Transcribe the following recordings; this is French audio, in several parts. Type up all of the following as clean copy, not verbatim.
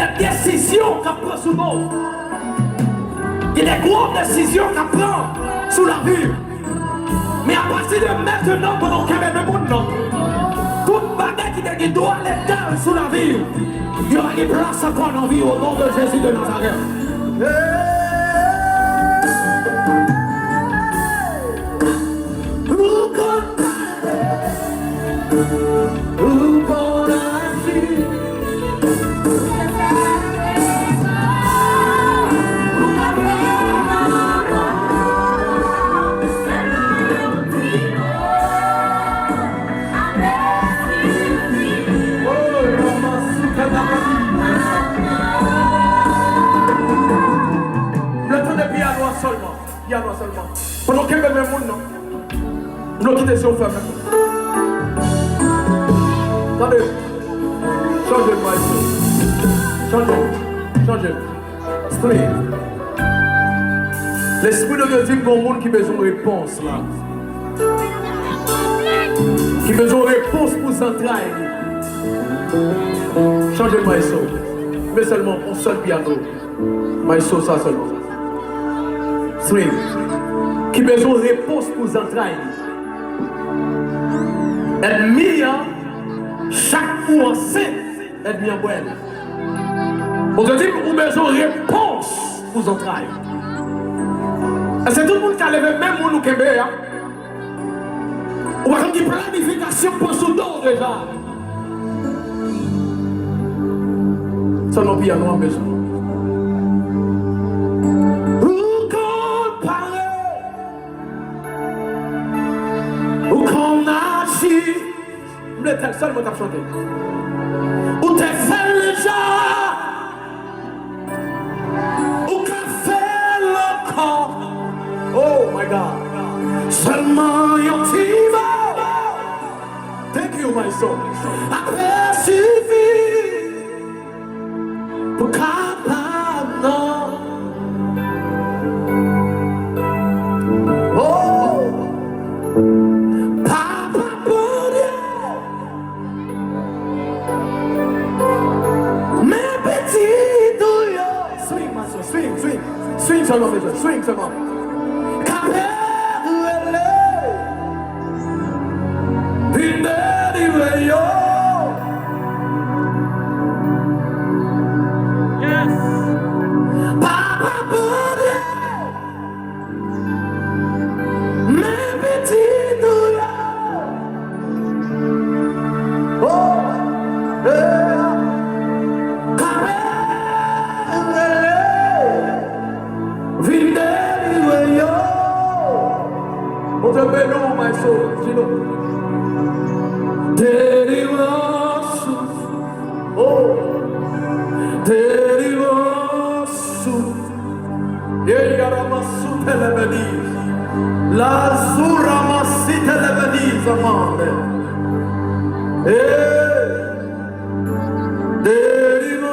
des décisions qu'on prend sous nous. Il y a des grosses décisions qu'on prend sous la vie. Mais à partir de maintenant, pendant qu'il y a le monde, non. Toute baguette qui doit aller sous la vie, il y aura une place encore dans la vie au nom de Jésus de Nazareth. Seulement. Pendant qu'il y a le monde, non. Nous quittons si on fait maintenant. Attendez. Changez-moi ici. Changez. Straight. L'Esprit de Dieu dit qu'il y a un monde qui a besoin de réponse là. Qui a besoin de réponse pour s'entraîner. Changez-moi ici. Mais seulement un seul piano. Mais ça seulement. Swing. Qui besoin de réponse pour les entrailles. Ennemi, chaque fois c'est ennemi en boîte. On te dit qu'on a besoin de réponse pour les entrailles. Et c'est tout le monde qui a levé, même nous qui est on va faire une planification pour ce dos déjà. Seulement piano en besoin. Le tel seul mot à chanter. Où t'es fait le genre, où qu'a fait le corps. Oh my God. Seulement yon tiva. Thank you my soul. Après suffit pour capable. Oh. Swing seulement, swing seulement. Yes. Papa Bouddha, mes petits douillards. Oh, my soul, you know. Deliverance, oh, deliverance. Yeyaramasu telebeniz, la zuramasi telebeniz amande. Deliverance,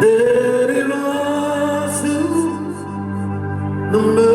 deliverance. Number.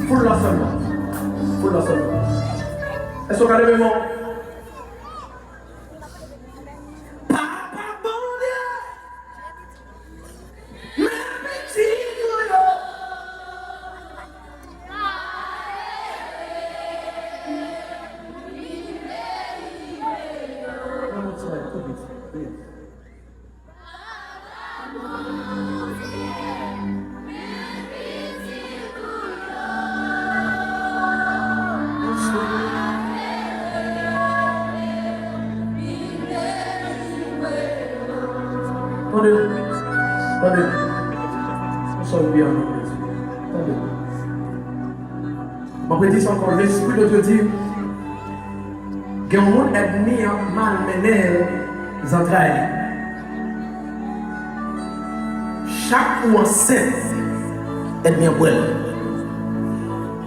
Pour la seulement. Pour la seulement. Est-ce qu'on a levé mon? Attendez. On sonne bien. Attendez. Je vais dire encore, l'Esprit de Dieu dit que le monde est mis en malmené les entrailles. Chaque fois, c'est est mis en boule.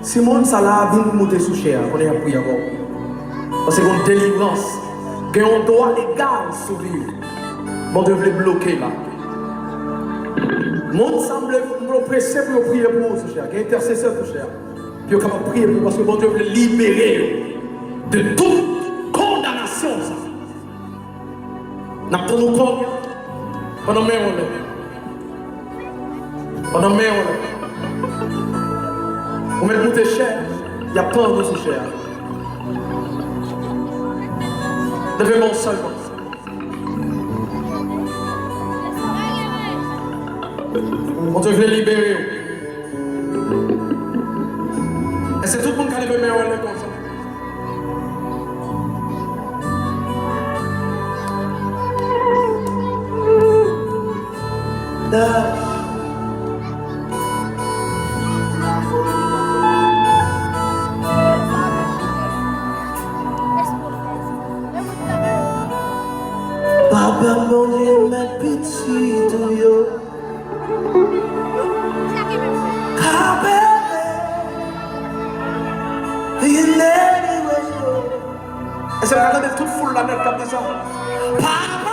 Si le monde ça là vient monter sous chair, on est à prier avant. Parce que une délivrance, que on doit légal sourire. Bon, Dieu veut bloquer là. Le monde semble pressé pour prier pour vous, cher. Il y a intercesseur pour cher. Puis on est capable de prier pour parce que bon Dieu veut libérer de toute condamnation. Nous avons combien? Pendant mai on est. Pendant mai on est. On met monter cher. Il y a pas de ce cher. Devez-moi seulement. On devait libérer. Et c'est tout le monde qui a levé mes oreilles comme ça. Papa, mon Dieu, ma petite yo. Et c'est la toute foule la net comme ça. Papa,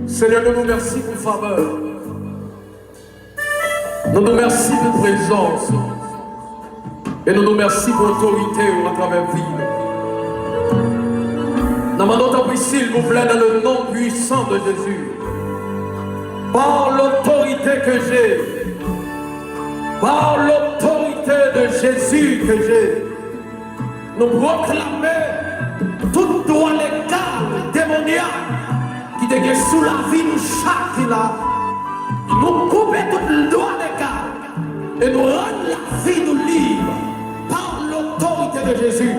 Seigneur, nous nous remercions pour faveur. Nous nous remercions pour présence. Et nous nous remercions pour autorité à travers la vie. Nous demandons ta prière, s'il vous plaît, dans le nom puissant de Jésus. Par l'autorité que j'ai, par l'autorité de Jésus que j'ai, nous proclamons tout droit légal, démoniaque, qui est sous la vie de chaque là. Nous coupons tout le droit légal et nous rendons la vie nous libre par l'autorité de Jésus.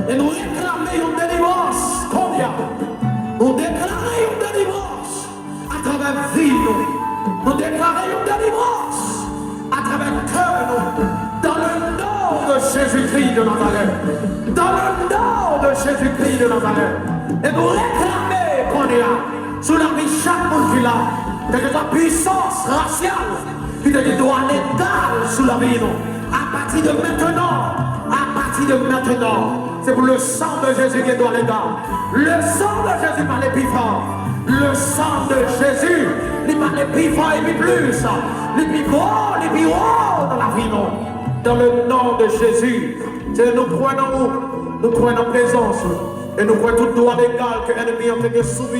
Et nous réclamons une délivrance. Combien? Nous déclarons une délivrance à travers la vie. Nous déclarons une délivrance à travers le cœur. Dans le nom de Jésus-Christ de Nazareth. Dans le Jésus-Christ de Nazareth. Et nous réclamer qu'on est là, sous la vie chaque monde qui est là, quelle que soit puissance raciale, qui te dit droit légal sous la vie, non. À partir de maintenant, c'est pour le sang de Jésus qui doit légal. Le sang de Jésus parle plus fort. Le sang de Jésus, il parle plus fort et plus. Les plus gros, les plus hauts dans la vie, non. Dans le nom de Jésus, nous croyons nous croyons en présence. Et nous croyons tout droit légal que l'ennemi a fait de soumis,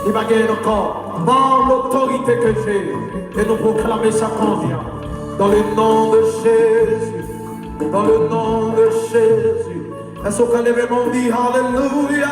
il va gagner encore. Par l'autorité que j'ai. Et nous proclamer sa confiance. Dans le nom de Jésus. Dans le nom de Jésus. Est-ce qu'on peut lever mon dit Alléluia?